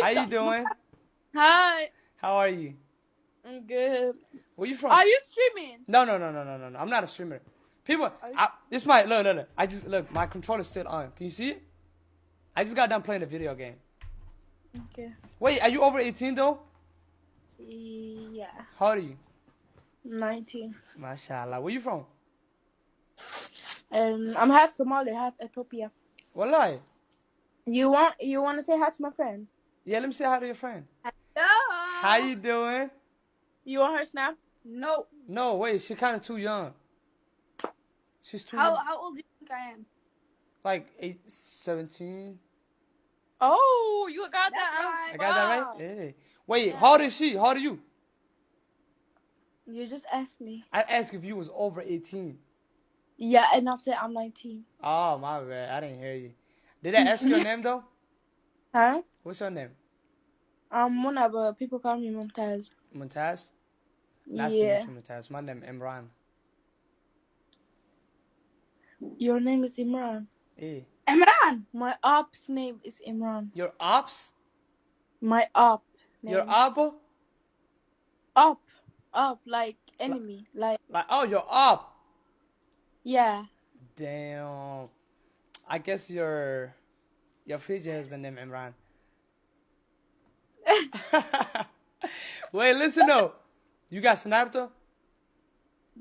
How you doing? Hi, How are you? I'm good. Where you from? Are you streaming? No. I'm not a streamer. People, this might look. I just look. My controller's still on. Can you see it? I just got done playing a video game. Okay. Wait, are you over 18 though? Yeah. How old are you? 19. Mashallah. Where you from? I'm half Somali, half Ethiopia. Wallahi. You want to say hi to my friend? Yeah, let me say hi to your friend. Hello. How you doing? You want her snap? No. No, wait. She's kind of too young. She's too young. How old do you think I am? Like 17. Oh, you got that Right. right. I got that right? Yeah. Wait, how old is she? How old are you? You just asked me. I asked if you was over 18. Yeah, and I said I'm 19. Oh, my bad. I didn't hear you. Did I ask your name, though? Huh? What's your name? Muna, but people call me Mumtaz. Mumtaz? Nice to meet you, Mumtaz. My name is Imran. Your name is Imran. Yeah. Imran! My op's name is Imran. Your ops? My op. Your Abba? Op, like enemy, like oh, your op. Yeah. Damn. I guess your future husband named Imran. Wait, listen though. You got sniped though?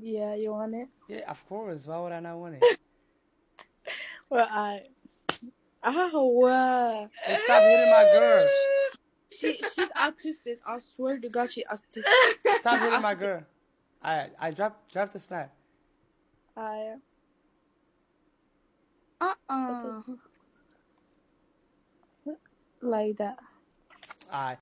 Yeah, you want it? Yeah, of course. Why would I not want it? Well, Hey, stop hitting my girl. She's autistic. I swear to God, she's autistic. Stop hitting my girl. I dropped the snap. Like that. Alright.